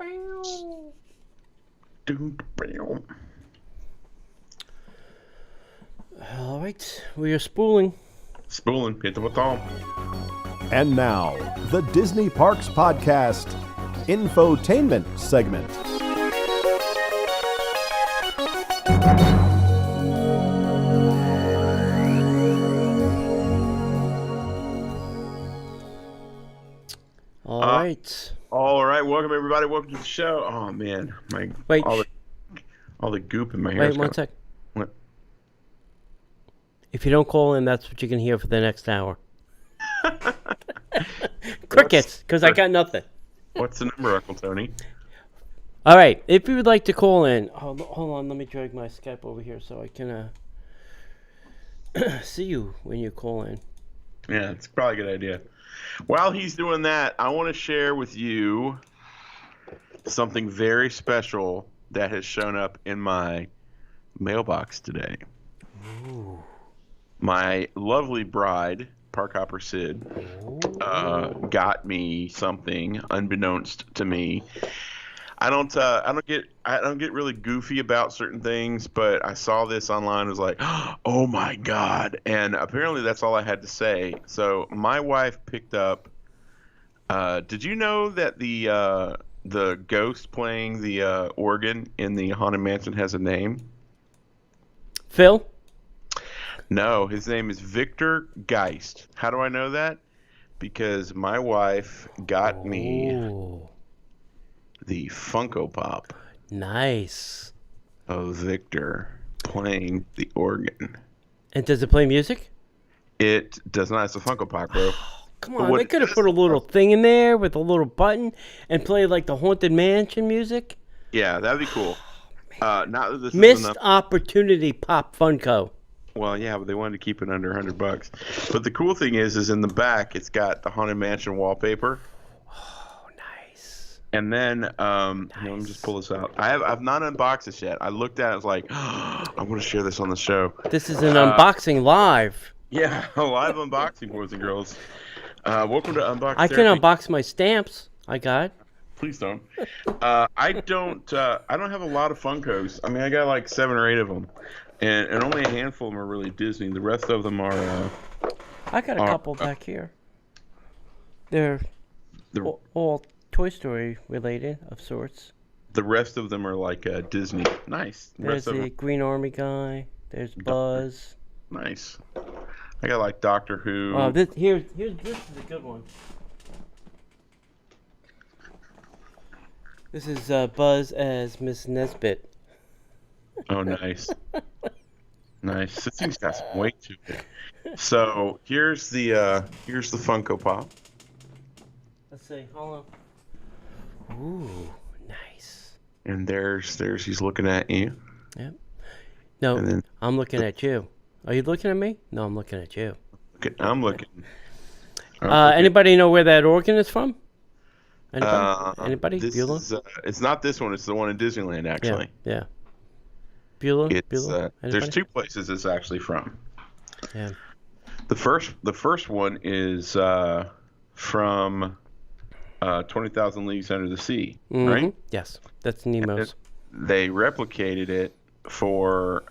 All right, we are spooling. Spooling, hit the button. And now, the Disney Parks Podcast Infotainment segment. All right. Welcome everybody. Welcome to the show. Oh man, all the goop in my hair. Wait 1 sec. What? If you don't call in, that's what you can hear for the next hour. Crickets, because I got nothing. What's the number, Uncle Tony? All right. If you would like to call in, hold on. Let me drag my Skype over here so I can see you when you call in. Yeah, it's probably a good idea. While he's doing that, I want to share with you something very special that has shown up in my mailbox today. Ooh. My lovely bride, Park Hopper Sid, got me something unbeknownst to me. I don't get really goofy about certain things, but I saw this online and was like, oh my God. And apparently that's all I had to say. So my wife picked up, did you know that the ghost playing the organ in the Haunted Mansion has a name? Phil? No, his name is Victor Geist. How do I know that? Because my wife got me the Funko Pop. Nice. Of Victor playing the organ. And does it play music? It does not. It's a Funko Pop, bro. Come on, they could have put a little thing in there with a little button and play like the Haunted Mansion music. Yeah, that'd be cool. Not that this Missed opportunity, Pop Funko. Well, yeah, but they wanted to keep it under $100. But the cool thing is in the back, it's got the Haunted Mansion wallpaper. Oh, nice. And then, let me just pull this out. I've not unboxed this yet. I looked at it, I was like, I want to share this on the show. This is an unboxing live. Yeah, a live unboxing, boys and girls. Welcome to Unboxing. I can unbox my stamps I got. Please don't. I don't have a lot of Funkos. I mean, I got like 7 or 8 of them. And only a handful of them are really Disney. The rest of them are... I got a couple back here. They're all Toy Story related, of sorts. The rest of them are like Disney. Nice. There's the Green Army guy. There's Buzz. Nice. I got like Doctor Who. Oh, this is a good one. This is Buzz as Miss Nesbit. Oh, nice. Nice. This thing's got some weight to it. So here's the Funko Pop. Let's see. Hold on. Ooh, nice. And there's he's looking at you. Yep. No, I'm looking at you. Are you looking at me? No, I'm looking at you. I'm looking. Anybody know where that organ is from? Anybody? Beulah? It's not this one. It's the one in Disneyland, actually. Yeah. Beulah? There's 2 places it's actually from. Yeah. The first one is from 20,000 Leagues Under the Sea, right? Yes, that's Nemo's. They replicated it for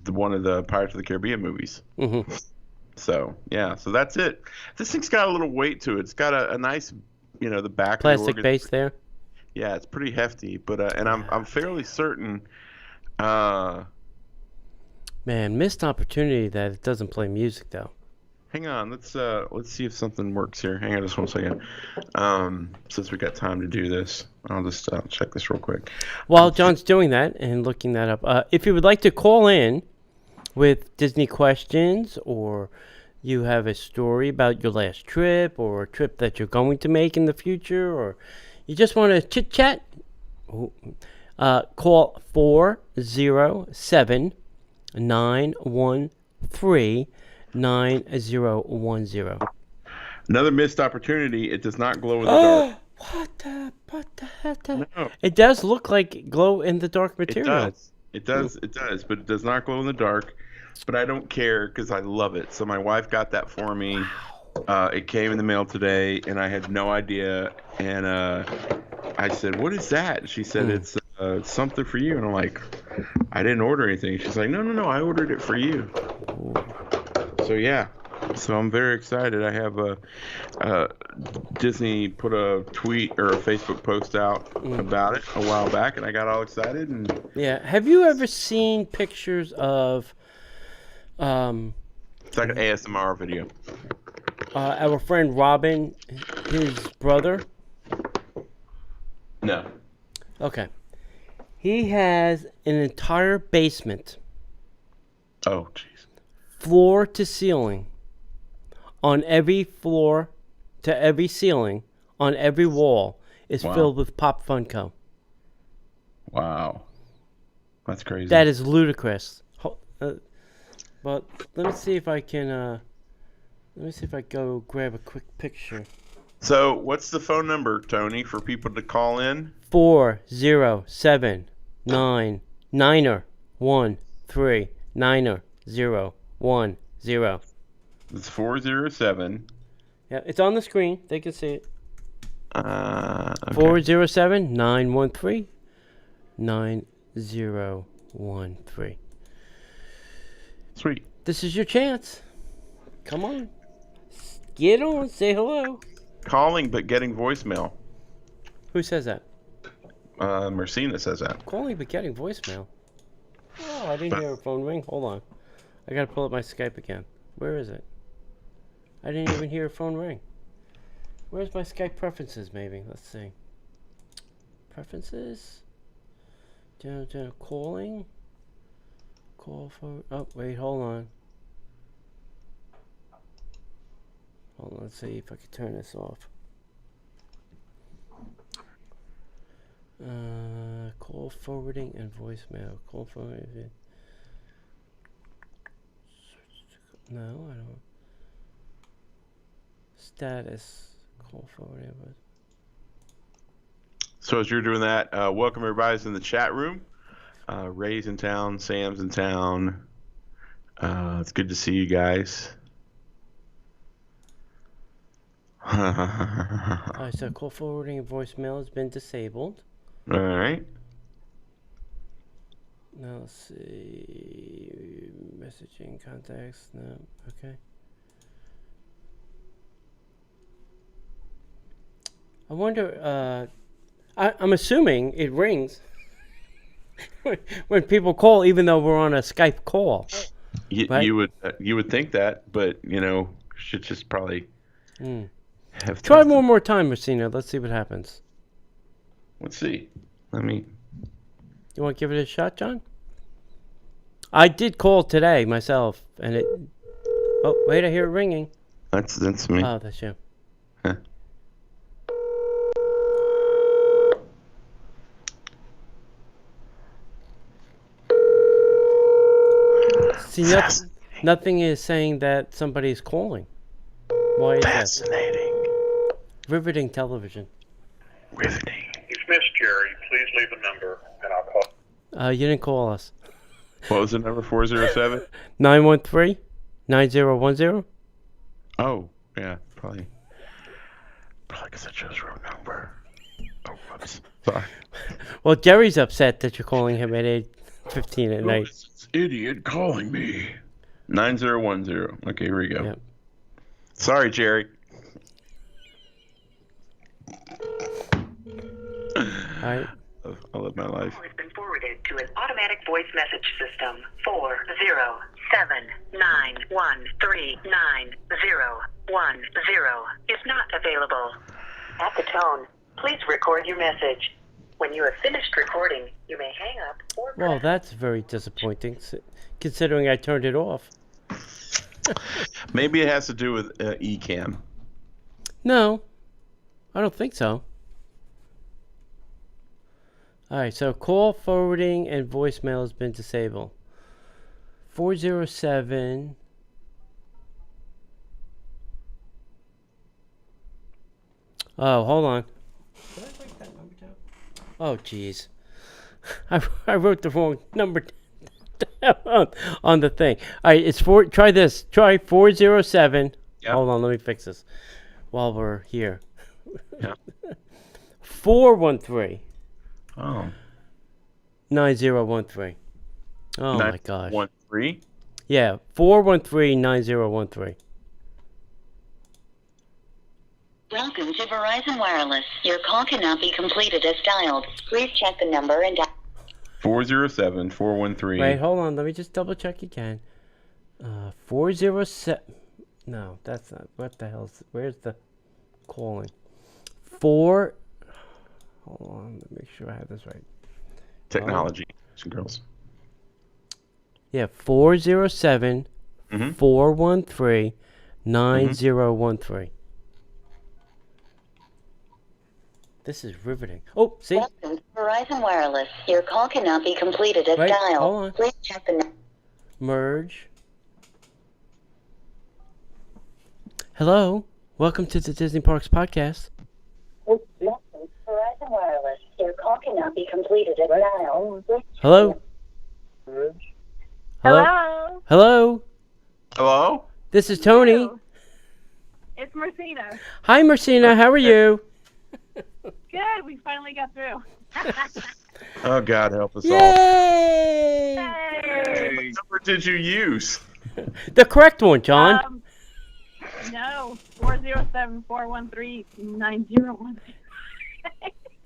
one of the Pirates of the Caribbean movies. Mm-hmm. So yeah, so that's it. This thing's got a little weight to it. It's got a nice, the back plastic of the base there. Yeah, it's pretty hefty, but and I'm fairly certain. Man, missed opportunity that it doesn't play music though. Hang on, let's see if something works here. Hang on just 1 second. Since we got time to do this, I'll just check this real quick. While John's doing that and looking that up, if you would like to call in with Disney questions, or you have a story about your last trip or a trip that you're going to make in the future, or you just want to chit chat, call 407-913-9010. Another missed opportunity. It does not glow in the dark. What the heck? No. It does look like glow in the dark material. It does, but it does not glow in the dark. But I don't care because I love it. So my wife got that for me. It came in the mail today, and I had no idea. And I said, "What is that?" She said, "It's something for you." And I'm like, "I didn't order anything." She's like, "No, I ordered it for you." So yeah, so I'm very excited. I have Disney put a tweet or a Facebook post out about it a while back, and I got all excited. And Yeah. Have you ever seen pictures of it's like an ASMR video. our friend Robin, his brother? No. Okay. He has an entire basement, Oh, jeez. floor to ceiling, on every floor to every ceiling, on every wall, is Wow. filled with Pop Funko. Wow. That's crazy. That is ludicrous. But let me see if I can. Let me see if I go grab a quick picture. So, what's the phone number, Tony, for people to call in? 407-913-9010. It's 407. Yeah, it's on the screen. They can see it. Okay. 407-913-9013. Sweet. This is your chance. Come on. Get on. Say hello. Calling but getting voicemail. Who says that? Mercina says that. Calling but getting voicemail. Oh, I didn't hear a phone ring. Hold on. I gotta pull up my Skype again. Where is it? I didn't even hear a phone ring. Where's my Skype preferences, maybe? Let's see. Preferences? Calling? Call for... Oh, wait, hold on. Hold on, let's see if I can turn this off. Call forwarding and voicemail. Call forwarding. No, I don't. Status. Call forwarding. So as you're doing that, welcome everybody's in the chat room. Ray's in town, Sam's in town. It's good to see you guys. Alright, so call forwarding and voicemail has been disabled. All right. Now let's see. Messaging contacts. No. Okay. I wonder. I'm assuming it rings when people call, even though we're on a Skype call. Right? You would think that, but should just probably have. Try tested. one more time, Messina. Let's see what happens. Let's see. You want to give it a shot, John? I did call today myself, and it. Oh, wait! I hear it ringing. That's me. Oh, that's you. Huh. See, nothing is saying that somebody's calling. Why is that? Fascinating. Riveting television. Riveting. You've missed Jerry. Please leave a number, and I'll call. You didn't call us. What was the number? 407. 913-9010. Oh, yeah, probably because I chose wrong number. Oh, whoops. Sorry. Well, Jerry's upset that you're calling him at 8:15 at night. This idiot calling me. 9010. Okay, here we go. Yep. Sorry, Jerry. All right. I love my life. Has been forwarded to an automatic voice message system. 407-913-9010 is not available. At the tone, please record your message. When you have finished recording, you may hang up or press. Well, that's very disappointing, considering I turned it off. Maybe it has to do with eCam. No, I don't think so. All right, so call forwarding and voicemail has been disabled. 407. Oh, hold on. Did I write that number down? Oh, jeez. I wrote the wrong number down on the thing. All right, it's try this. Try 407. Yeah. Hold on, let me fix this while we're here. Yeah. 413 Oh. 9013. Oh my gosh. 913. Yeah, 413 9013. Welcome to Verizon Wireless. Your call cannot be completed as dialed. Please check the number and dial. 407 413. Wait, hold on. Let me just double check again. 407. No, that's not. What the hell's. Where's the calling? 4. Hold on. Let me make sure I have this right. Technology, girls. Yeah, 407 Mhm. 413 9013. This is riveting. Oh, see? Welcome to Verizon Wireless. Your call cannot be completed as Wait, dialed. hold on. Please check the number. Merge. Hello. Welcome to the Disney Parks podcast. Welcome to Verizon Wireless. Your call cannot be completed as dialed. Hello? Hello? Hello. Hello? Hello? This is Tony. Hello. It's Marcina. Hi, Marcina. How are you? Good. We finally got through. Oh, God, help us all. Yay! Yay. What number did you use? The correct one, John. No, 407-413-9013.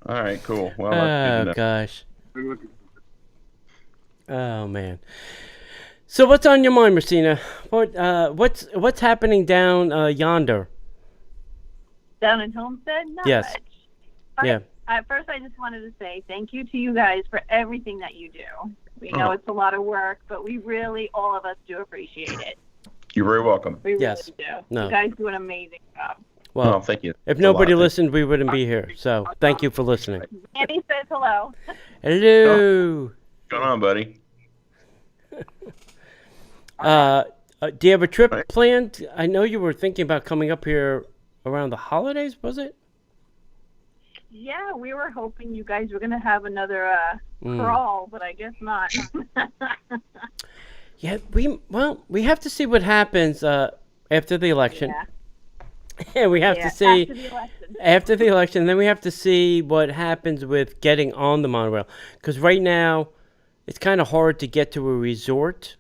All right, cool. Well, that's good Oh, enough. gosh. Oh, man. So what's on your mind, Marcina? What's happening down yonder? Down in Homestead? Not Yes. much. Yeah. At first, I just wanted to say thank you to you guys for everything that you do. We know Oh. it's a lot of work, but we really, all of us, do appreciate it. You're very welcome. We Yes. really do. No. You guys do an amazing job. Well, Thank you. if It's a nobody lot. listened, we wouldn't be here. So thank you for listening. Annie says hello. Hello. What's going on, buddy? Do you have a trip Right. planned? I know you were thinking about coming up here around the holidays, was it? Yeah, we were hoping you guys were going to have another crawl, but I guess not. Yeah, we have to see what happens after the election. Yeah. And we have to see after the election. after the election, then we have to see what happens with getting on the monorail. Because right now, it's kind of hard to get to a resort,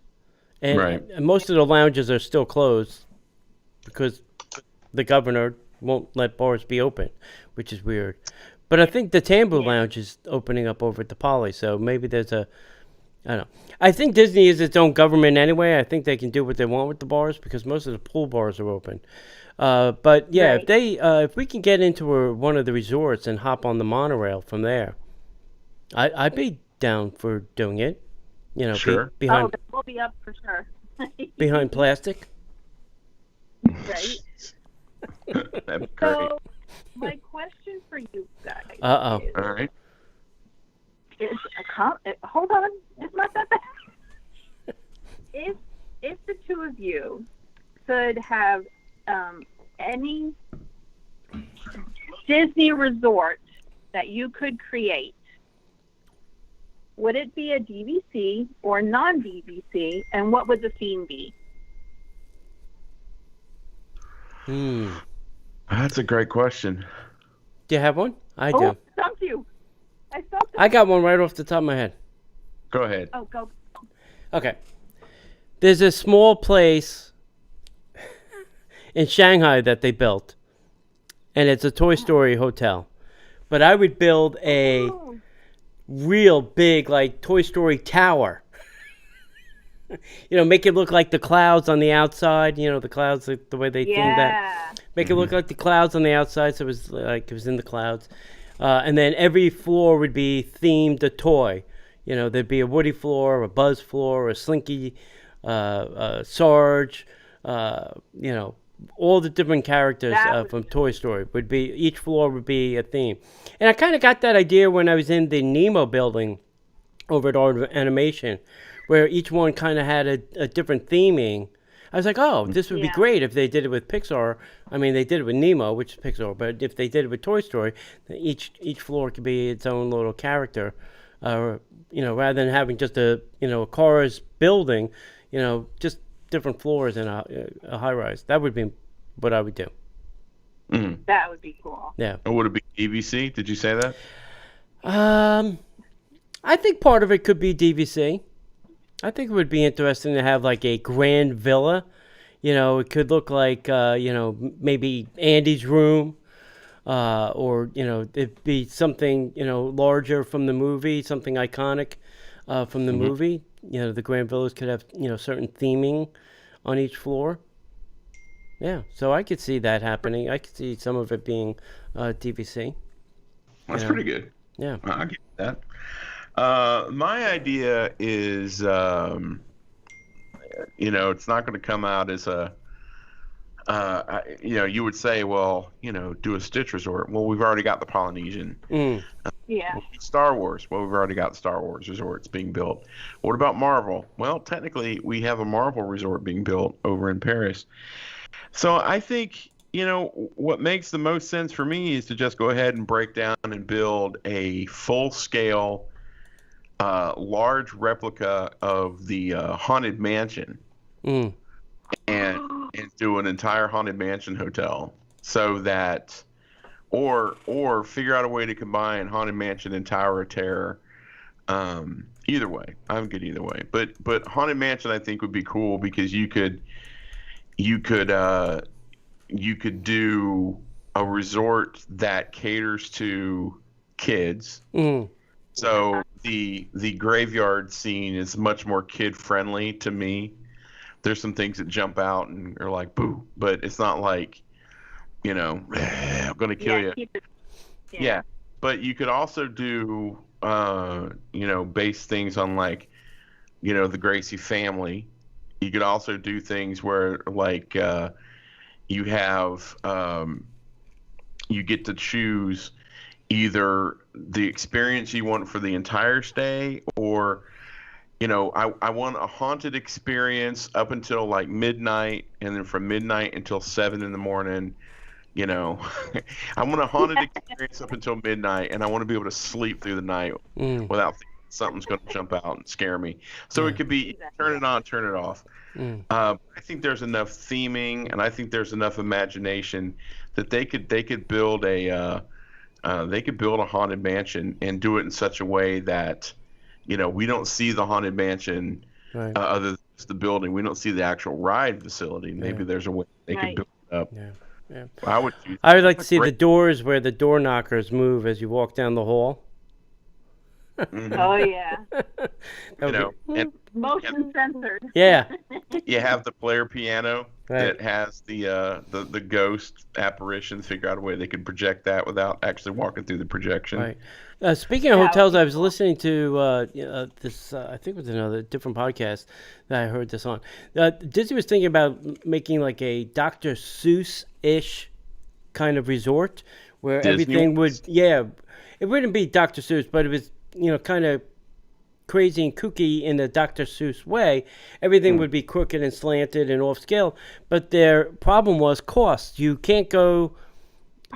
and, Right. and most of the lounges are still closed because the governor won't let bars be open, which is weird. But I think the Tambu Lounge is opening up over at the Poly, so maybe there's I don't know. I think Disney is its own government anyway. I think they can do what they want with the bars because most of the pool bars are open. But yeah, Right. if we can get into one of the resorts and hop on the monorail from there, I'd be down for doing it. You know, Sure. behind that will be up for sure. behind plastic. Right. That'd be great. So, my question for you guys Uh-oh. is, All right. hold on, it's not that bad. If the two of you could have any Disney resort that you could create, would it be a DVC or non-DVC, and what would the theme be? That's a great question. Do you have one? I Oh, do. stumped you. I stumped you. I got one right off the top of my head. Go ahead. Oh, go. Okay. There's a small place in Shanghai that they built, and it's a Toy Story hotel. But I would build a Oh, real big, like, Toy Story tower. You know, make it look like the clouds on the outside. You know, the clouds, like, the way they themed that. yeah. Make it look like the clouds on the outside, so it was like it was in the clouds. And then every floor would be themed a toy. You know, there'd be a Woody floor, a Buzz floor, a Slinky, a Sarge. You know, all the different characters from Toy Story would be. Each floor would be a theme. And I kind of got that idea when I was in the Nemo building over at Art of Animation, where each one kind of had a different theming. I was like, oh, this would be Yeah. great if they did it with Pixar. I mean, they did it with Nemo, which is Pixar, but if they did it with Toy Story, then each floor could be its own little character. You know, rather than having just a Cars building, you know, just different floors in a high rise. That would be what I would do. That would be cool. Yeah. Or would it be DVC? Did you say that? I think part of it could be DVC. I think it would be interesting to have like a grand villa. You know, it could look like, maybe Andy's room, or, it'd be something, larger from the movie, something iconic from the movie. You know, the grand villas could have, certain theming on each floor. Yeah, so I could see that happening. I could see some of it being DVC. That's pretty good. Yeah. I get that. My idea is, it's not going to come out as a, you would say, well, do a Stitch resort. Well, we've already got the Polynesian. Yeah. Star Wars. Well, we've already got Star Wars resorts being built. What about Marvel? Well, technically, we have a Marvel resort being built over in Paris. So I think, what makes the most sense for me is to just go ahead and break down and build a full-scale, large replica of the Haunted Mansion and do an entire Haunted Mansion hotel so that, or figure out a way to combine Haunted Mansion and Tower of Terror. Either way, I'm good either way. But Haunted Mansion I think would be cool because you could do a resort that caters to kids. So the graveyard scene is much more kid friendly to me. There's some things that jump out and are like boo, but it's not like, I'm gonna kill you. Yeah, but you could also do base things on like, the Gracie family. You could also do things where like you have you get to choose either the experience you want for the entire stay, or I want a haunted experience up until like midnight, and then from midnight until 7 a.m. I want a haunted experience up until midnight, and I want to be able to sleep through the night without thinking something's going to jump out and scare me. So it could be turn it on, turn it off. I think there's enough theming, and I think there's enough imagination that they could build a haunted mansion and do it in such a way that we don't see the haunted mansion other than the building. We don't see the actual ride facility. Maybe there's a way they could build it up. Yeah. I would like to see the doors where the door knockers move as you walk down the hall. Oh yeah. And Motion censored. Yeah. you have the player piano that has the ghost apparitions. Figure out a way they could project that without actually walking through the projection. Right. Speaking of hotels, I was listening to this. I think it was another different podcast that I heard this on. Disney was thinking about making like a Dr. Seuss-ish kind of resort where everything would. Yeah, it wouldn't be Dr. Seuss, but it was kind of crazy and kooky in the Dr. Seuss way. Everything would be crooked and slanted and off scale. But their problem was cost. You can't go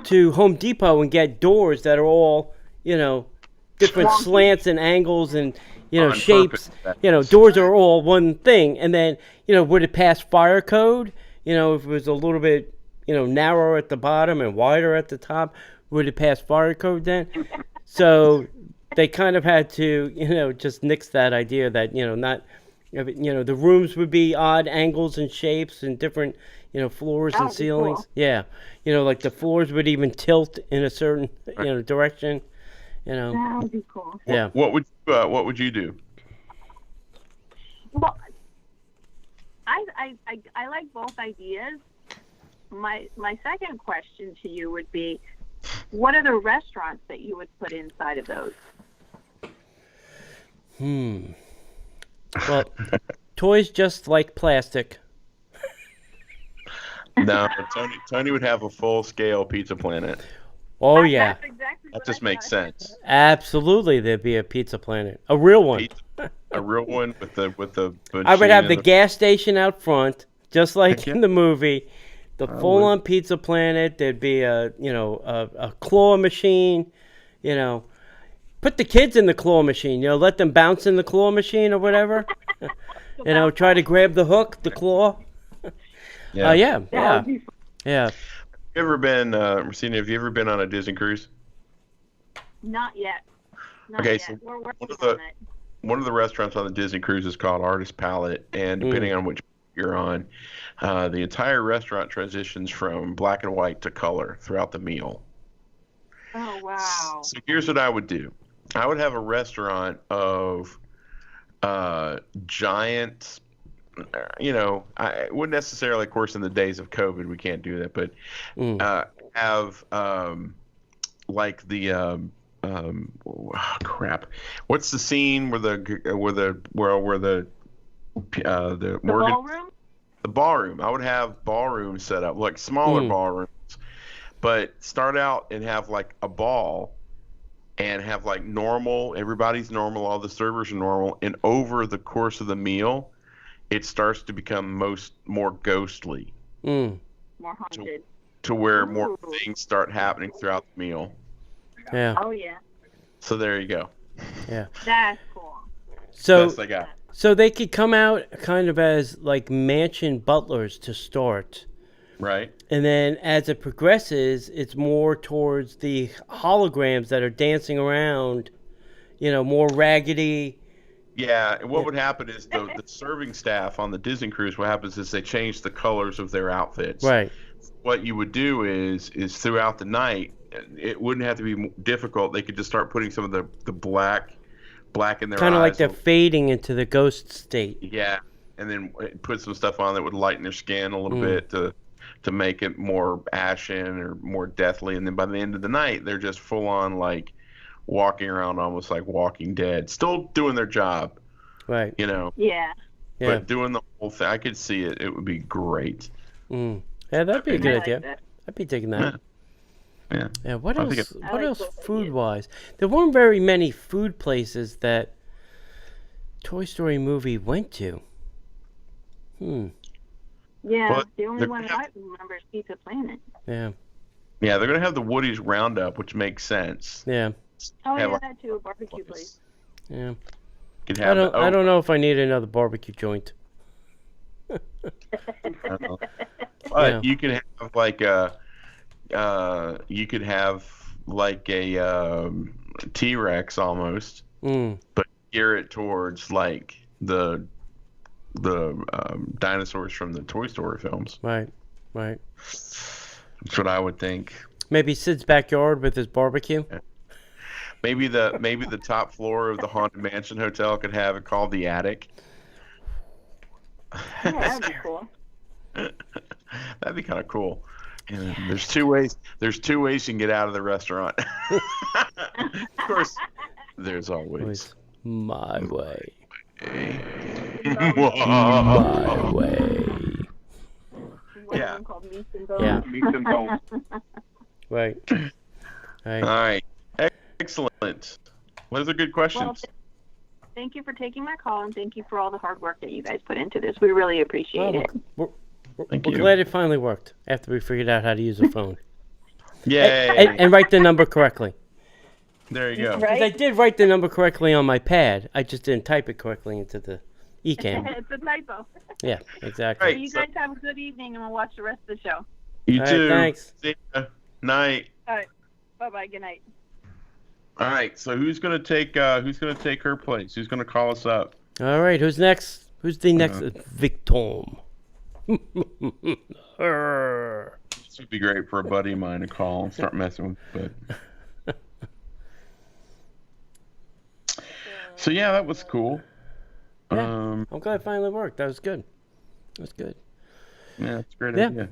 to Home Depot and get doors that are all, different slants and angles and, shapes. Doors are all one thing. And then, would it pass fire code? If it was a little bit, narrower at the bottom and wider at the top, would it pass fire code then? So they kind of had to, just nix that idea that, not, the rooms would be odd angles and shapes and different, floors and ceilings. Cool. Yeah. Like the floors would even tilt in a certain, direction, That would be cool. Yeah. What would you do? Well, I like both ideas. My second question to you would be, what are the restaurants that you would put inside of those? Well, toys just like plastic. No, Tony would have a full-scale Pizza Planet. Oh yeah, That's exactly That what just I makes thought. sense. absolutely. There'd be a Pizza Planet, a real one. A real one with the. I would have the gas station out front, just like in the movie. The full-on Pizza Planet. There'd be a claw machine. Put the kids in the claw machine. Let them bounce in the claw machine or whatever. Try to grab the hook, the claw. Yeah. Yeah. Yeah. You ever been, Marcina, have you ever been on a Disney cruise? Not yet. Not Okay, yet. so We're working of the- on it. One of the restaurants on the Disney cruise is called Artist Palette, and depending on which you're on, the entire restaurant transitions from black and white to color throughout the meal. Oh, wow. So here's what I would do. I would have a restaurant of giant, I wouldn't necessarily, of course, in the days of COVID, we can't do that, but have like the crap. What's the scene where the Morgan, Ballroom? the ballroom? I would have ballroom set up, like smaller ballrooms, but start out and have like a ball and have like normal, everybody's normal, all the servers are normal, and over the course of the meal, it starts to become more ghostly. More haunted. To where more things start happening throughout the meal. Yeah. Oh, yeah. So there you go. Yeah. That's cool. So Best I got. so they could come out kind of as like mansion butlers to start. Right. And then as it progresses, it's more towards the holograms that are dancing around, more raggedy. Yeah, and what would happen is the serving staff on the Disney cruise, what happens is they change the colors of their outfits. Right. What you would do is throughout the night, it wouldn't have to be difficult. They could just start putting some of the black in their eyes. Kind of like they're fading into the ghost state. Yeah, and then put some stuff on that would lighten their skin a little bit to make it more ashen or more deathly. And then by the end of the night, they're just full on like walking around almost like Walking Dead, still doing their job. Right. Yeah. Yeah. But doing the whole thing, I could see it. It would be great. Yeah, that'd be a good idea. That. I'd be taking that. Yeah. Yeah. What I else? think What like else? those ideas. Food wise, there weren't very many food places that Toy Story movie went to. Yeah, Well, the only they're one gonna I remember is Pizza Planet. Yeah. Yeah, they're gonna have the Woody's Roundup, which makes sense. Yeah. Oh, Have yeah, a- that too, a barbecue place. Yeah. Could I have don't know if I need another barbecue joint. But Yeah. you could have like a T-Rex almost, but gear it towards like the dinosaurs from the Toy Story films. Right. Right. That's what I would think. Maybe Sid's backyard with his barbecue. Maybe the top floor of the Haunted Mansion Hotel could have it called the Attic. Yeah, that'd be cool. That'd be kind of cool. And there's two ways you can get out of the restaurant. Of course, there's always My way. my My way. One Yeah. of them called Meats and Bones. Yeah. Meet them both. Right. Right. All right. Excellent. Those are good questions. Thank you for taking my call, and thank you for all the hard work that you guys put into this. We really appreciate it. We're Thank we're you. glad it finally worked after we figured out how to use a phone. Yay. And write the number correctly. There you go. 'Cause Right? I did write the number correctly on my pad. I just didn't type it correctly into the eCam. It's a typo. Yeah, exactly. Right. You guys have a good evening, and we'll watch the rest of the show. You All right, too. thanks. See ya. Night. All right. Bye-bye. Good night. All right. So who's gonna take her place? Who's gonna call us up? All right, who's next? Who's the next? Victom. Arr. This would be great for a buddy of mine to call and start messing with. But so yeah, that was cool. Yeah. I'm glad it finally worked. That was good. That was good. Yeah, it's a great Yeah. idea.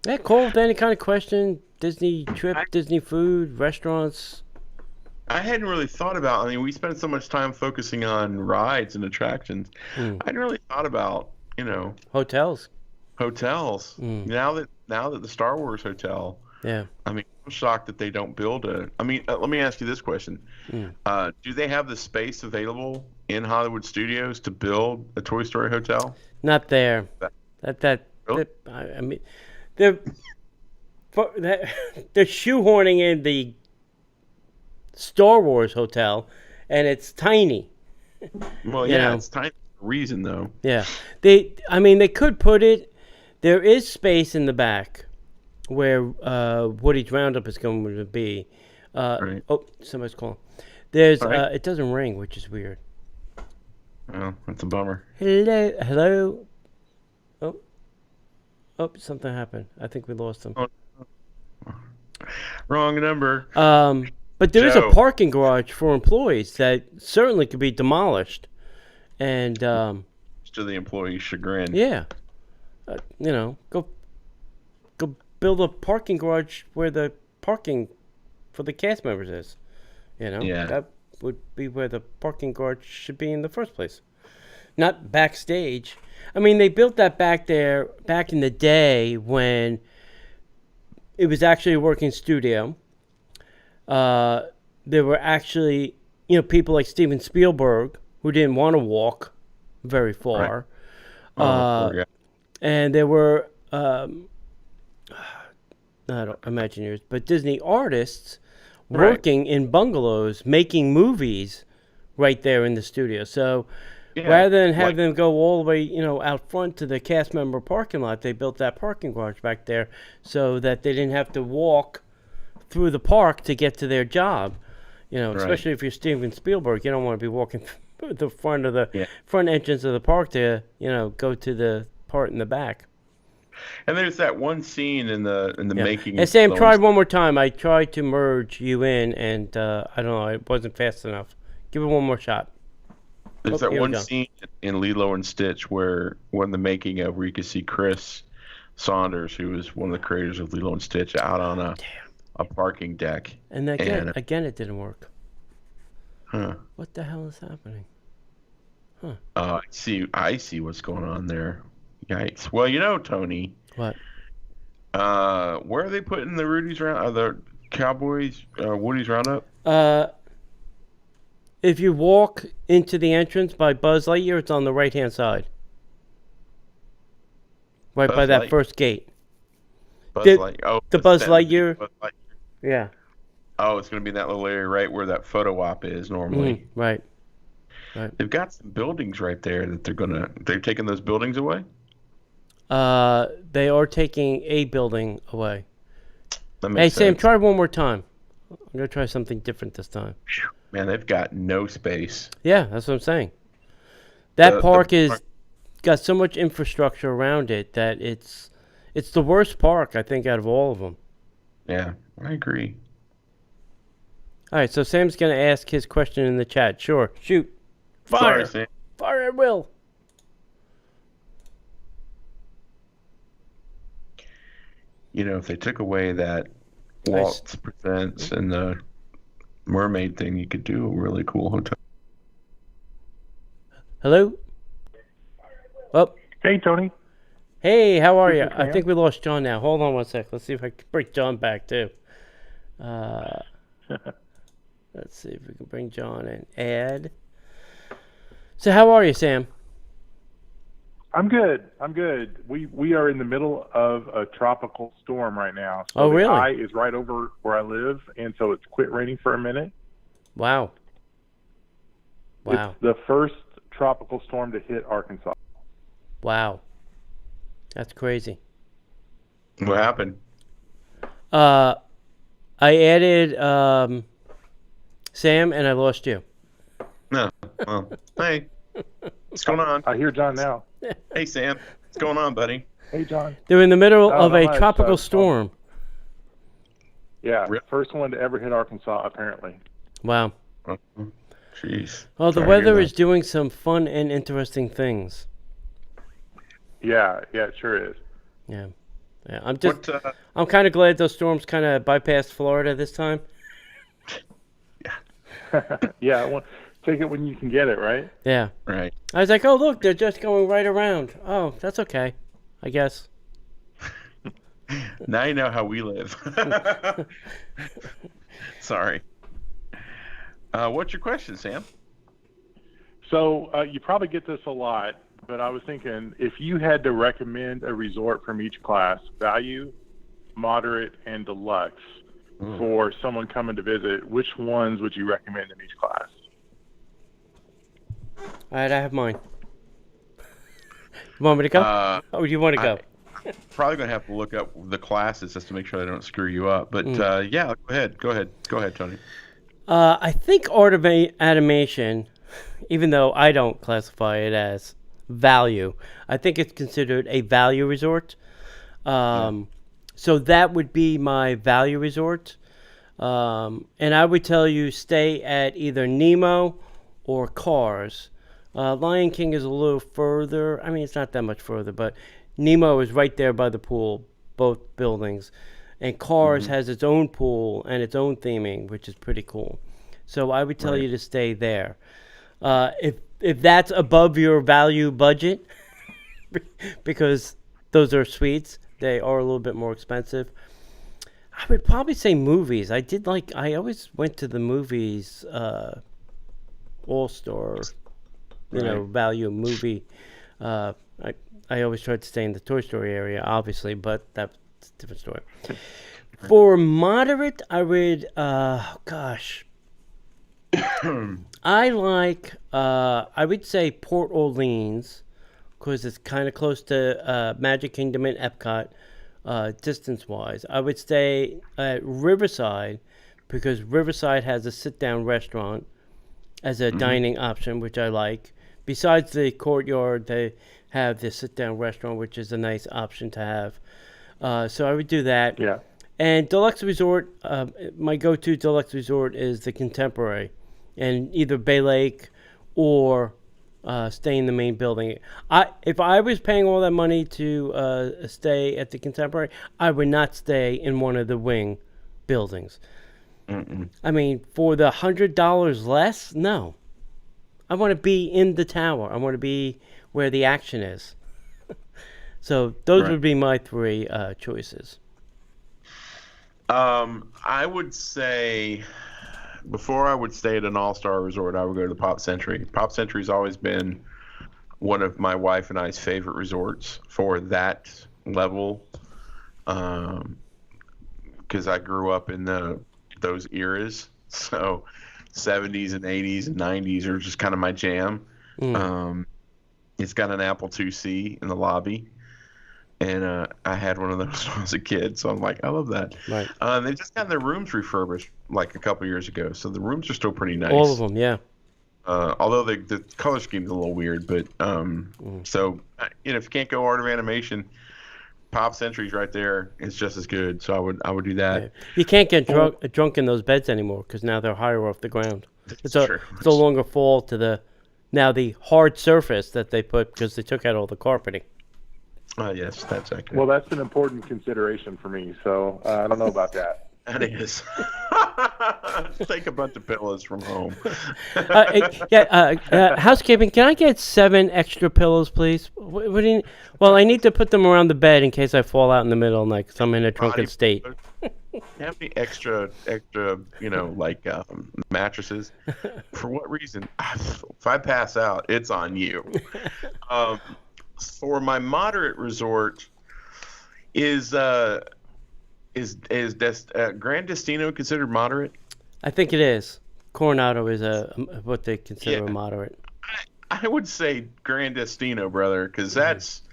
Yeah, call with any kind of question. Disney trip, Disney food, restaurants. I hadn't really thought about. I mean, we spend so much time focusing on rides and attractions. I hadn't really thought about, Hotels. hotels. Now that the Star Wars hotel. Yeah. I mean, I'm shocked that they don't build a. I mean, let me ask you this question: do they have the space available in Hollywood Studios to build a Toy Story hotel? Not there. Really? I mean, they're they're shoehorning in the Star Wars hotel, and it's tiny. Well, You yeah, know. it's tiny for a reason though. Yeah, they could put it. There is space in the back where Woody's Roundup is going to be. Right. Oh, somebody's calling. There's All right. it doesn't ring, which is weird. Well, that's a bummer. Hello. Oh, something happened. I think we lost him. Oh. Wrong number. But there is a Joe. parking garage for employees that certainly could be demolished, and To the employee's chagrin. yeah, go build a parking garage where the parking for the cast members is. Yeah. That would be where the parking garage should be in the first place, not backstage. I mean, they built that back there back in the day when it was actually a working studio. There were actually, people like Steven Spielberg who didn't want to walk very far. Oh, poor guy. And there were, not Imagineers, but Disney artists working in bungalows, making movies right there in the studio. So Yeah, rather than have like- them go all the way, out front to the cast member parking lot, they built that parking garage back there so that they didn't have to walk through the park to get to their job. Especially if you're Steven Spielberg, you don't want to be walking through the front of the front entrance of the park to, go to the part in the back. And there's that one scene in the making. And Sam, films. try one more time. I tried to merge you in, and I don't know, it wasn't fast enough. Give it one more shot. There's Oh, that here we one go. scene in Lilo and Stitch where the making of where you can see Chris Saunders, who was one of the creators of Lilo and Stitch, out on a parking deck. And again, it didn't work. Huh. What the hell is happening? I see what's going on there. Yikes. Well, Tony, What? where are they putting the the Cowboys Woody's Roundup? If you walk into the entrance by Buzz Lightyear, it's on the right-hand side. Right by Buzz that Light- first gate. Buzz the- Lightyear. Oh, the it's Buzz that- Lightyear. Buzz Lightyear. Yeah. Oh, it's going to be in that little area right where that photo op is normally. Right. They've got some buildings right there that they're taking those buildings away? They are taking a building away. That Hey, makes Sam, sense. try one more time. I'm going to try something different this time. Man, they've got no space. Yeah, that's what I'm saying. That The park is park- got so much infrastructure around it that it's the worst park, I think, out of all of them. Yeah, I agree. All right, so Sam's going to ask his question in the chat. Sure. Shoot. Fire. Sorry, Sam. Fire at will. If they took away that Nice. Waltz Presents and the mermaid thing, you could do a really cool hotel. Hello? Oh, Hey, Tony. hey, how are you? is I Sam. think we lost John now. Hold on one sec. Let's see if I can bring John back, too. Let's see if we can bring John in. Add. So how are you, Sam? I'm good. We are in the middle of a tropical storm right now. So Oh, really? The eye is right over where I live, and so it's quit raining for a minute. Wow. Wow. It's the first tropical storm to hit Arkansas. Wow. That's crazy. What happened? I added Sam, and I lost you. No. Well, hey. What's going on? I hear John now. Hey, Sam. What's going on, buddy? Hey, John. They're in the middle Oh, of not a much, tropical storm. Yeah, Really? first one to ever hit Arkansas, apparently. Wow. Oh, jeez. Well, the Sorry to hear weather that. is doing some fun and interesting things. Yeah, it sure is. Yeah. I'm just, What, I'm kind of glad those storms kind of bypassed Florida this time. Yeah, well, take it when you can get it, right? Yeah. right. I was like, oh, look, they're just going right around. Oh, that's okay, I guess. Now you know how we live. Sorry. What's your question, Sam? So you probably get this a lot, but I was thinking if you had to recommend a resort from each class, value, moderate, and deluxe, for someone coming to visit, which ones would you recommend in each class? All right, I have mine. You want me to go? Uh, Oh, you want to go? Probably gonna have to look up the classes just to make sure they don't screw you up. But yeah, go ahead, Tony. I think art of animation, even though I don't classify it as value, I think it's considered a value resort. So that would be my value resort. And I would tell you stay at either Nemo or Cars. Lion King is a little further. I mean, it's not that much further, but Nemo is right there by the pool, both buildings. And Cars has its own pool and its own theming, which is pretty cool. So I would tell you to stay there. If that's above your value budget, because those are suites, they are a little bit more expensive. I would probably say movies. I always went to the movies, All-Star, value movie. I always tried to stay in the Toy Story area, obviously, but that's a different story. For moderate, I would, I would say Port Orleans, because it's kind of close to Magic Kingdom and Epcot, distance-wise. I would stay at Riverside, because Riverside has a sit-down restaurant as a dining option, which I like. Besides the courtyard, they have the sit-down restaurant, which is a nice option to have. So I would do that. Yeah. And Deluxe Resort, my go-to Deluxe Resort is the Contemporary, and either Bay Lake or stay in the main building. If I was paying all that money to stay at the Contemporary, I would not stay in one of the wing buildings. I mean, for the $100 less, no. I want to be in the tower. I want to be where the action is. So those would be my three choices. I would say, before I would stay at an all-star resort, I would go to the Pop Century. Pop Century's always been one of my wife and I's favorite resorts for that level, because I grew up in those eras. So 70s and 80s and 90s are just kind of my jam. It's got an Apple IIc in the lobby. And I had one of those when I was a kid, so I'm like, I love that. Right. They just got their rooms refurbished like a couple years ago, so the rooms are still pretty nice. All of them, yeah. Although the color scheme's a little weird, but so if you can't go art of animation, Pop Century's right there. It's just as good, so I would do that. Yeah. You can't get drunk in those beds anymore because now they're higher off the ground. It's no longer fall to the hard surface that they put because they took out all the carpeting. Yes, that's accurate. Well, that's an important consideration for me, so I don't know about that. That is. Take a bunch of pillows from home. Housekeeping, can I get 7 extra pillows, please? What do you, well, I need to put them around the bed in case I fall out in the middle of the night because I'm in a drunken state. Have any extra, mattresses? For what reason? If I pass out, it's on you. For my moderate resort, is Grand Destino considered moderate? I think it is. Coronado is what they consider a moderate. I would say Grand Destino, brother, because that's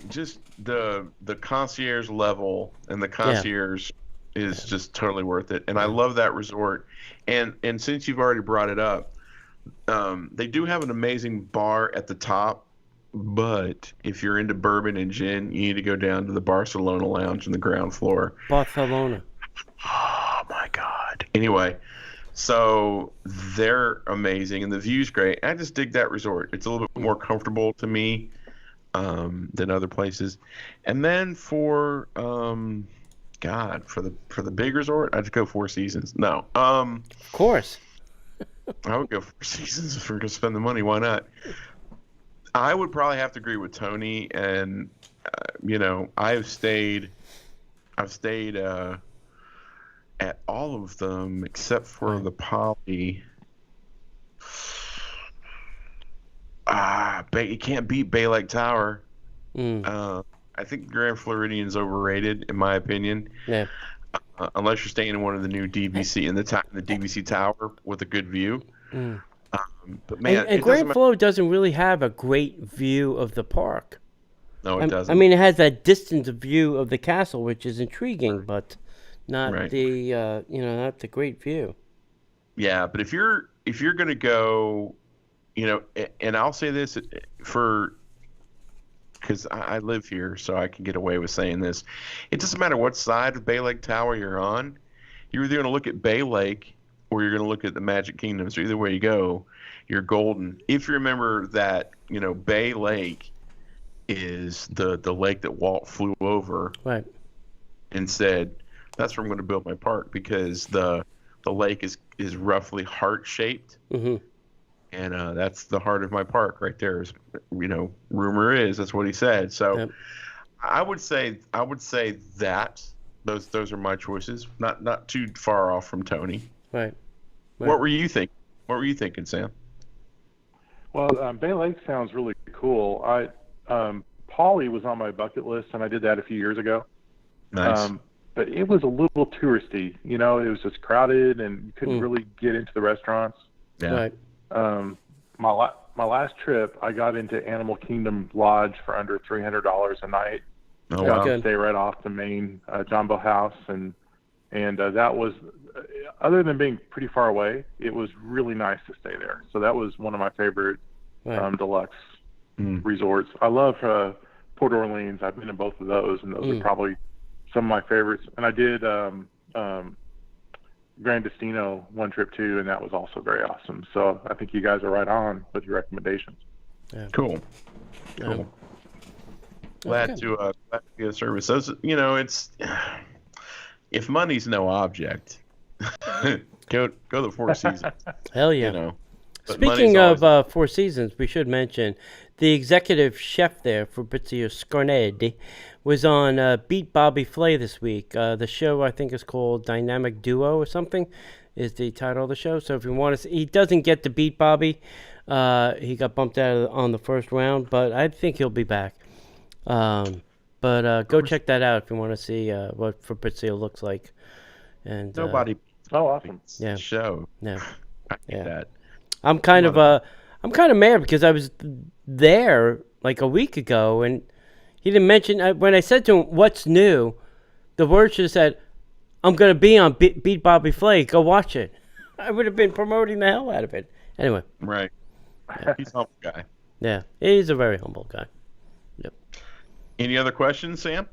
just the concierge level, and the concierge is just totally worth it. And I love that resort. And since you've already brought it up, they do have an amazing bar at the top, but if you're into bourbon and gin, you need to go down to the Barcelona Lounge on the ground floor. Barcelona. Oh my God. Anyway, so they're amazing and the view's great. I just dig that resort. It's a little bit more comfortable to me than other places. And then for for the big resort, I'd go Four Seasons. No. Of course. I would go Four Seasons if we're going to spend the money. Why not? I would probably have to agree with Tony, and I've stayed at all of them except for the Poly. You can't beat Bay Lake Tower. I think Grand Floridian's overrated, in my opinion. Yeah. Unless you're staying in one of the new DVC in the DVC Tower with a good view. But man, and Grand Flo doesn't really have a great view of the park. No, it doesn't. I mean, it has that distant view of the castle, which is intriguing, but not Right. not the great view. Yeah, but if you're going to go, and I'll say this because I live here, so I can get away with saying this. It doesn't matter what side of Bay Lake Tower you're on. You're either going to look at Bay Lake or you're going to look at the Magic Kingdom. So either way you go, you're golden. If you remember that, Bay Lake is the lake that Walt flew over Right. and said, that's where I'm going to build my park, because the lake is roughly heart-shaped. Mm-hmm. And that's the heart of my park right there. Is, rumor is that's what he said. So Yep. I would say that those are my choices. Not too far off from Tony. Right. What were you thinking? What were you thinking, Sam? Well, Bay Lake sounds really cool. Pauley was on my bucket list, and I did that a few years ago. Nice. But it was a little touristy. It was just crowded, and you couldn't really get into the restaurants. Yeah. Right. My last trip, I got into Animal Kingdom Lodge for under $300 a night. Oh, Got wow. to stay right off the main Jumbo House, and that was, other than being pretty far away, it was really nice to stay there. So that was one of my favorite Right. deluxe resorts. I love Port Orleans. I've been to both of those, and those are probably some of my favorites. And I did Grand Destino one trip too, and that was also very awesome. So I think you guys are right on with your recommendations. Yeah. Cool. Yeah. Glad to be of service. Those, it's if money's no object, go the Four Seasons. Hell yeah. But Speaking money's of Four Seasons, we should mention the executive chef there, Fabrizio Scarnedi, was on Beat Bobby Flay this week. The show, I think, is called Dynamic Duo or something, is the title of the show. So if you want to see, he doesn't get to beat Bobby. He got bumped out on the first round, but I think he'll be back. But go check that out if you want to see what Fabrizio looks like. And nobody. Oh, awesome. Yeah. Show. Yeah. I get Yeah. that. I'm kind of mad because I was there like a week ago, and he didn't mention when I said to him, "What's new?" The word should have said, "I'm going to be on Beat Bobby Flay. Go watch it." I would have been promoting the hell out of it. Anyway. Right. He's a humble guy. Yeah, he's a very humble guy. Yep. Any other questions, Sam?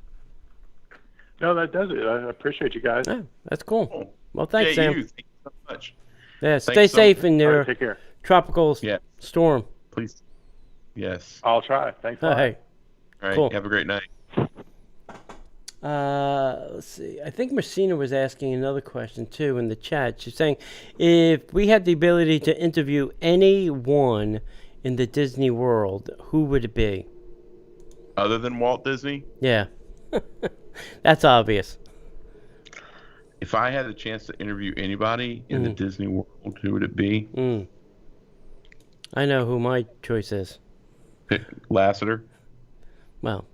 No, that does it. I appreciate you guys. Yeah, that's cool. Cool. Well, thanks, Yeah, Sam. Thank you so much. Yeah, Thanks stay so safe much. in All your right, take care. tropical Yeah. storm. Please. Yes. I'll try. Thanks a All lot. right. All right. Cool. Have a great night. Let's see. I think Messina was asking another question too in the chat. She's saying, if we had the ability to interview anyone in the Disney World, who would it be? Other than Walt Disney, Yeah, that's obvious. if I had the chance to interview anybody in the Disney World, who would it be? I know who my choice is. Lassiter. Well,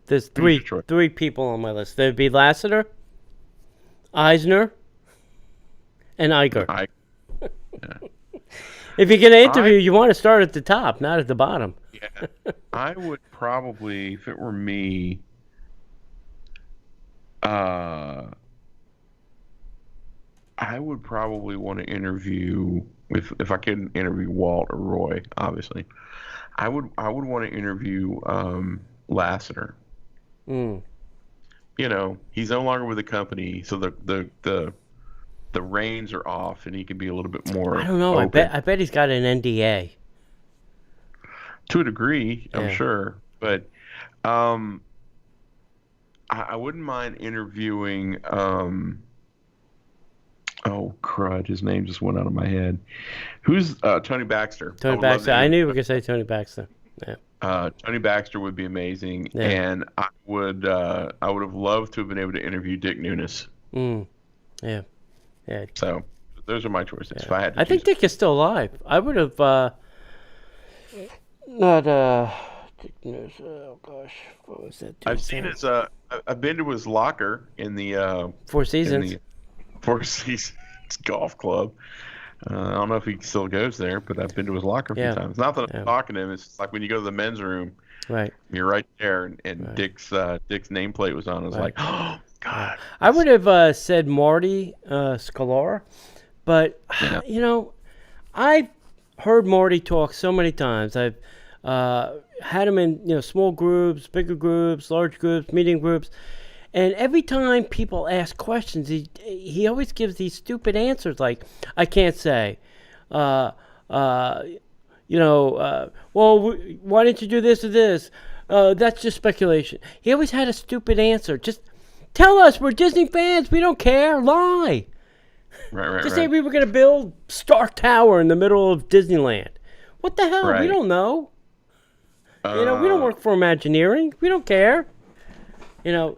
there's Who's your choice? three people on my list. There'd be Lassiter, Eisner, and Iger. If you're going to interview, you want to start at the top, not at the bottom. Yeah. I would probably, if it were me, I would probably want to interview, if I could interview Walt or Roy, obviously. I would want to interview Lassiter. He's no longer with the company, so the reins are off, and he can be a little bit more. I don't know. open. I bet he's got an NDA. To a degree, I'm Yeah. sure, but I wouldn't mind interviewing. Oh crud! His name just went out of my head. Who's Tony Baxter? Tony would love Baxter. to I knew you were going to say Tony Baxter. Yeah. Tony Baxter would be amazing, Yeah. and I would have loved to have been able to interview Dick Nunes. Yeah. Yeah. So those are my choices. If I had to I think choose. Dick is still alive. I would have not Dick News. Oh gosh, what was that? I've seen his. I've been to his locker in the Four Seasons. in the Four Seasons golf club. I don't know if he still goes there, but I've been to his locker a few Yeah. times. Not that I'm Yeah. talking to him. It's just like when you go to the men's room, Right. you're right there, and Right. Dick's nameplate was on. I was Right. like, oh God. I would have said Marty Scalar, but Yeah. you know, I've heard Marty talk so many times. I've had him in small groups, bigger groups, large groups, medium groups, and every time people ask questions, he always gives these stupid answers like, "I can't say." Well, why didn't you do this or this? That's just speculation. He always had a stupid answer. Just tell us, we're Disney fans. We don't care. Lie. Right. Just say we were going to build Stark Tower in the middle of Disneyland. What the hell? We Right. don't know. We don't work for Imagineering. We don't care. And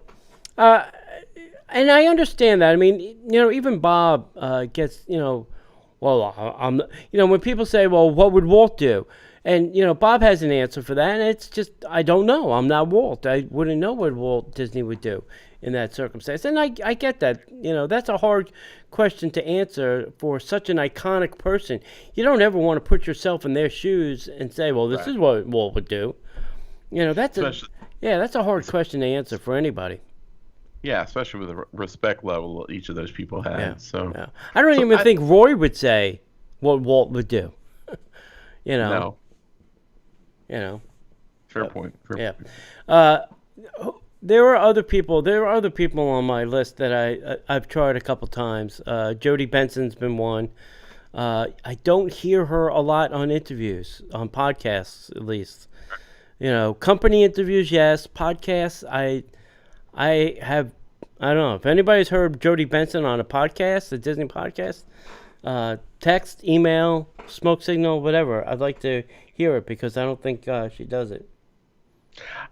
I understand that. I mean, even Bob gets, well, I'm, when people say, well, what would Walt do? And, Bob has an answer for that. And it's just, I don't know. I'm not Walt. I wouldn't know what Walt Disney would do in that circumstance. And I get that. That's a hard question to answer for such an iconic person. You don't ever want to put yourself in their shoes and say, well, this is what Walt would do. That's a hard question to answer for anybody. Yeah, especially with the respect level that each of those people had. Yeah. So Yeah. I don't even think Roy would say what Walt would do. No. Fair But, point. Yeah. There are other people. There are other people on my list that I've tried a couple times. Jodie Benson's been one. I don't hear her a lot on interviews, on podcasts at least. Company interviews, yes. Podcasts, I don't know if anybody's heard Jodie Benson on a podcast, a Disney podcast. Text, email, smoke signal, whatever. I'd like to hear it because I don't think she does it.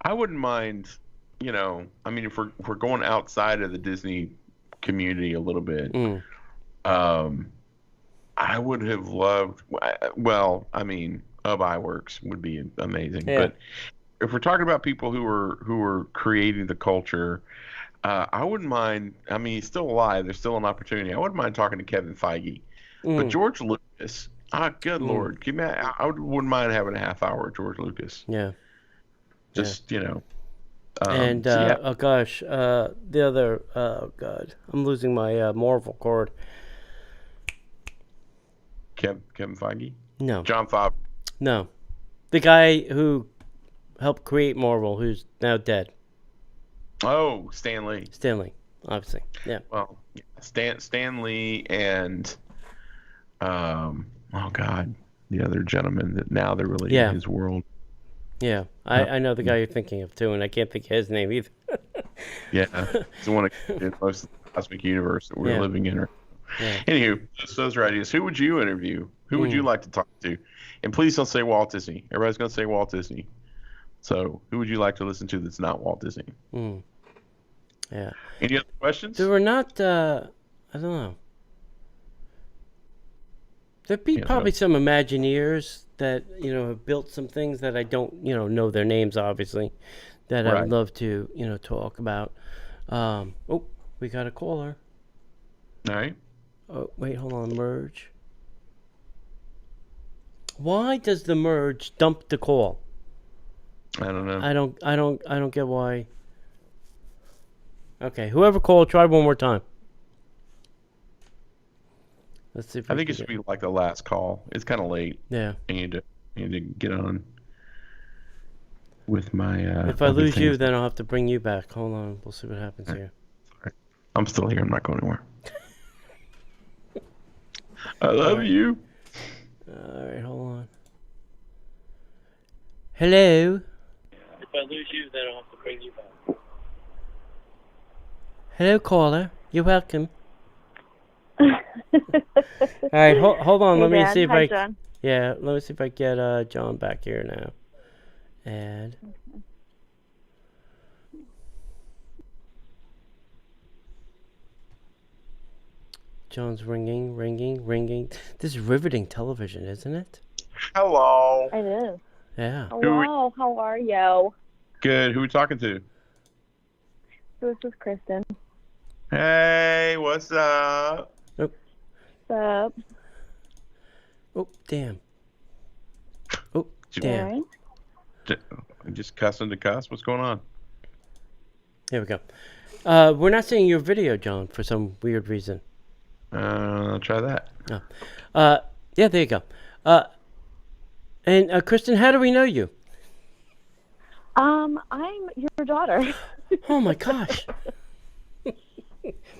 I wouldn't mind, I mean, if we're going outside of the Disney community a little bit, I would have loved. Well, I mean, of iWorks would be amazing, but if we're talking about people who are creating the culture, I wouldn't mind. I mean, he's still alive. There's still an opportunity. I wouldn't mind talking to Kevin Feige, but George Lucas. Good Lord, I wouldn't mind having a half hour with George Lucas. Yeah. Just and oh gosh, the other God, I'm losing my Marvel cord. Kevin Feige. No. John Favreau. No, the guy who helped create Marvel, who's now dead. Oh, Stan Lee. Stanley, obviously. Yeah. Well, Stan Lee and oh God, the other gentleman that now they're really in his world. Yeah, I know the guy you're thinking of too, and I can't think of his name either. Yeah, it's the one in most of the cosmic universe that we're living in. Yeah. Anywho, those are ideas. Who would you interview? Who would you like to talk to? And please don't say Walt Disney. Everybody's going to say Walt Disney. So who would you like to listen to that's not Walt Disney? Yeah. Any other questions? There were not, I don't know. There'd be probably some Imagineers that, have built some things that I don't, know their names, obviously, that I would love to, talk about. Oh, we got a caller. All right. Oh, wait, hold on. Merge. Why does the merge dump the call? I don't know. I don't get why. Okay, whoever called, try one more time. Let's see if I think it should be like the last call. It's kind of late. Yeah. I need to get on with my. If I lose you, then I'll have to bring you back. Hold on, we'll see what happens here. Sorry. I'm still here. I'm not going anywhere. I love you. All right, hold on. Hello. If I lose you, then I'll have to bring you back. Hello, caller. You're welcome. All right, hold on. Hey, let me Dad. see if Hi, I. John. Yeah, let me see if I get John back here now. And. John's ringing. This is riveting television, isn't it? Hello. It is. Yeah. Hello, how are you? Good. Who are we talking to? This is Kristen. Hey, what's up? What's up? Oh, damn. Oh, You- damn. All right. Just cussing to cuss. What's going on? Here we go. We're not seeing your video, John, for some weird reason. I'll try that. Yeah, there you go. And Kristen, how do we know you? I'm your daughter. Oh my gosh.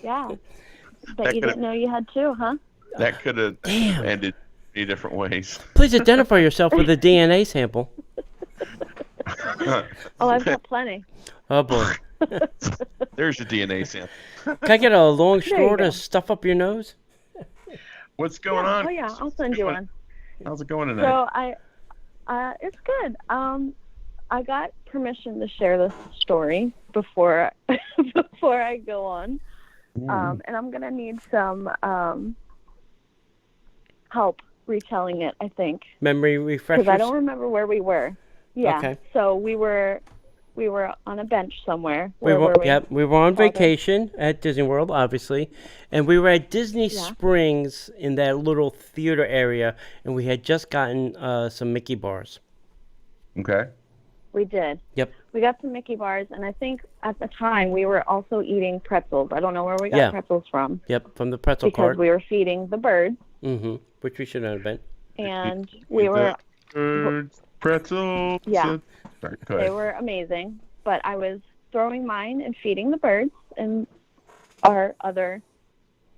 Yeah. That Bet you could've- didn't know you had two, huh? That could have Damn. ended many different ways. Please identify yourself with a DNA sample. Oh, I've got plenty. Oh boy. There's your DNA sample. Can I get a long you straw go. to stuff up your nose? What's going on? Oh yeah, I'll send you one. How's it going tonight? So it's good. I got permission to share this story before before I go on, and I'm gonna need some help retelling it. I think Memory refreshers? because I don't remember where we were. Yeah. Okay. So we were on a bench somewhere. We Where were, were we? yep, we were on Father? vacation at Disney World, obviously, and we were at Disney Yeah. Springs in that little theater area, and we had just gotten some Mickey bars. Okay. We did. Yep. We got some Mickey bars, and I think at the time we were also eating pretzels. I don't know where we got Yeah. pretzels from Yep, from the pretzel because cart. we were feeding the birds, Which we should have been. and we were Pretzels. Yeah. Sorry, go they ahead. were amazing. But I was throwing mine and feeding the birds, and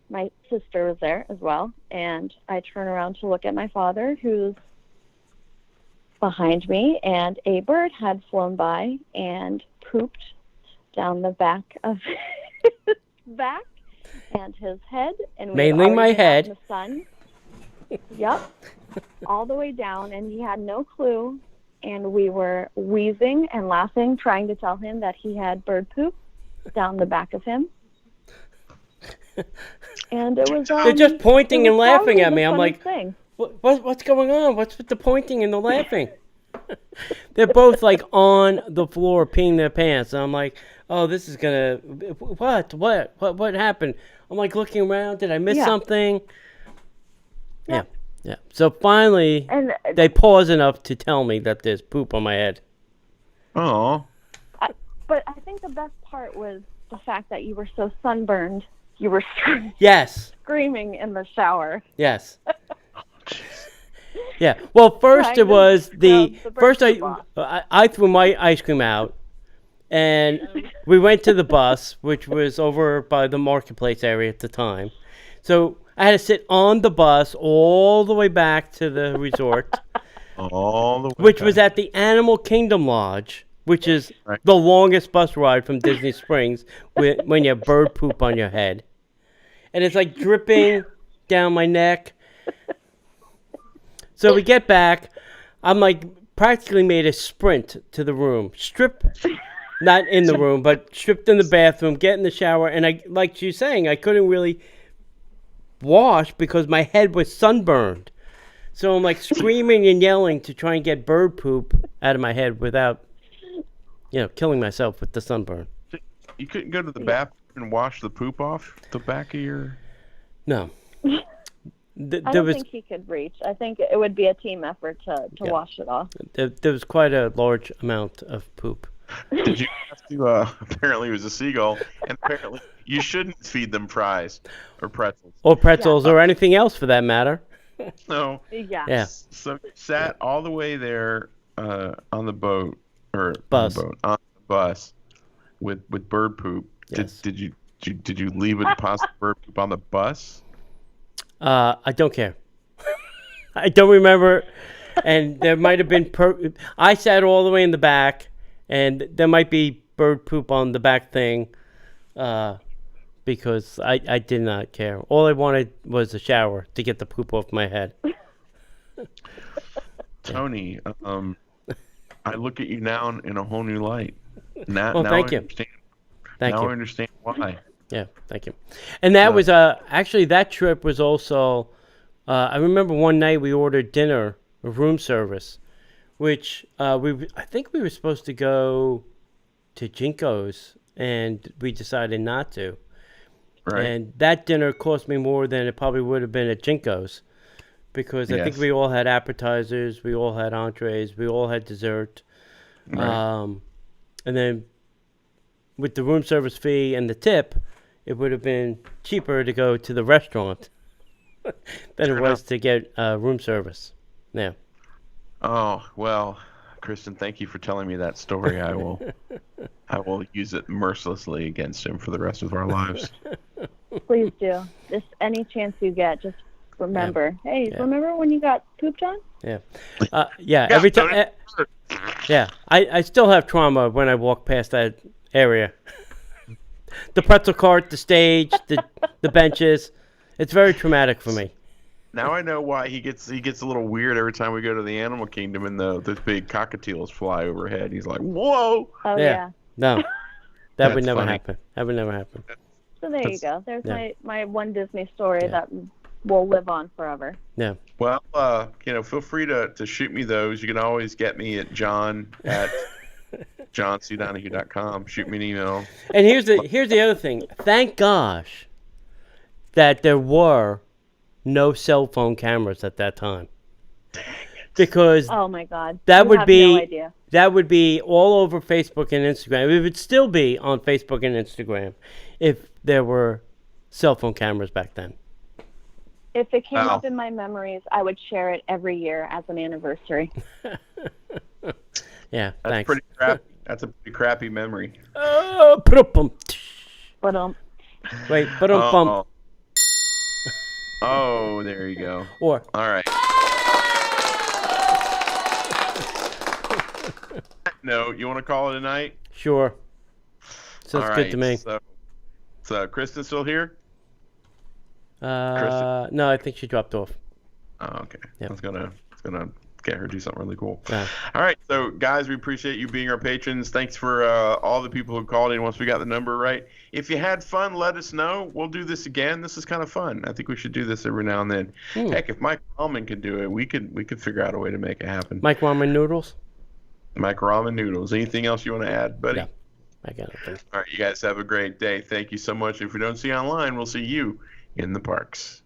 my sister was there as well. And I turn around to look at my father, who's behind me, and a bird had flown by and pooped down the back of his back and his head, and we Mainly had my already been out head. in the sun. Yep, all the way down, and he had no clue. And we were wheezing and laughing, trying to tell him that he had bird poop down the back of him. And it was They're just pointing and laughing probably at the me. I'm like, funniest thing. what's going on? What's with the pointing and the laughing? They're both like on the floor peeing their pants. And I'm like, oh, this is gonna, what happened? I'm like looking around. Did I miss Yeah. something? Yeah. Yeah. So finally, And they pause enough to tell me that there's poop on my head. Oh. but I think the best part was the fact that you were so sunburned. You were Yes. screaming in the shower. Yes. Yeah. Well, first Trying it to was scrub the first bird poop I threw my ice cream out, and we went to the bus, which was over by the marketplace area at the time. So I had to sit on the bus all the way back to the resort, All the way which was back. at the Animal Kingdom Lodge, which is Right. the longest bus ride from Disney Springs when you have bird poop on your head. And it's like dripping down my neck. So we get back. I'm like practically made a sprint to the room. Not in the room, but stripped in the bathroom, get in the shower. And I, like she's saying, I couldn't really wash because my head was sunburned. So I'm like screaming and yelling to try and get bird poop out of my head without, killing myself with the sunburn. You couldn't go to the bathroom and wash the poop off the back of your. No. I There don't was think he could reach. I think it would be a team effort to Yeah. wash it off. there was quite a large amount of poop. Did you have to? Apparently, it was a seagull, and apparently you shouldn't feed them fries or pretzels. Or pretzels or anything else for that matter. No. Yeah. Yeah. So you sat all the way there on the boat or Bus. on the bus with bird poop. Yes. Did you leave a deposit of bird poop on the bus? I don't care. I don't remember. And there might have been I sat all the way in the back, and there might be bird poop on the back thing because I did not care. All I wanted was a shower to get the poop off my head. Tony, I look at you now in a whole new light. Now, Well, now thank I you. Understand, Thank now you. I understand why. Yeah, thank you. And that was actually that trip was also. I remember one night we ordered dinner, room service, which I think we were supposed to go to Jinko's, and we decided not to. Right. And that dinner cost me more than it probably would have been at Jinko's, because I think Yes. we all had appetizers, we all had entrees, we all had dessert. Right. And then with the room service fee and the tip, it would have been cheaper to go to the restaurant than Sure it was to get room service. Yeah. Oh, well, Kristen, thank you for telling me that story. I will use it mercilessly against him for the rest of our lives. Please do. Just any chance you get, just remember. Hey, Yeah. remember when you got pooped on? Yeah. Yeah. Every time. Yeah. I still have trauma when I walk past that area. The pretzel cart, the stage, the benches. It's very traumatic for me. Now I know why he gets a little weird every time we go to the animal kingdom and those big cockatiels fly overhead. He's like, "Whoa!" Oh, Yeah. yeah. No. That That's would never funny. happen. That would never happen. So there you go. There's Yeah. my one Disney story Yeah. that will live on forever. Yeah. Well, feel free to shoot me those. You can always get me at john@johncdonahue.com. Shoot me an email. And here's the other thing. Thank gosh that there were no cell phone cameras at that time. Because Oh my God. that You would have be no idea. that would be all over Facebook and Instagram. It would still be on Facebook and Instagram if there were cell phone cameras back then. If it came Wow. up in my memories, I would share it every year as an anniversary. Yeah, That's thanks. pretty crappy. That's a pretty crappy memory. Ba-dum-bum. But Wait, ba-dum-bum. Oh. Oh, there you go. Or All right. No, you want to call it a night? sure. Sounds All good to me. right, So Kristen's still here? No, I think she dropped off. Oh, okay. Yep. I was gonna get her to do something really cool. Yeah. All right, so guys, we appreciate you being our patrons. Thanks for all the people who called in once we got the number right. If you had fun, let us know. We'll do this again. This is kind of fun. I think we should do this every now and then. Heck, if Mike Ramen could do it, we could figure out a way to make it happen. Mike Ramen Noodles? Mike Ramen Noodles. Anything else you want to add, buddy? No. I got nothing. All right, you guys have a great day. Thank you so much. If we don't see you online, we'll see you in the parks.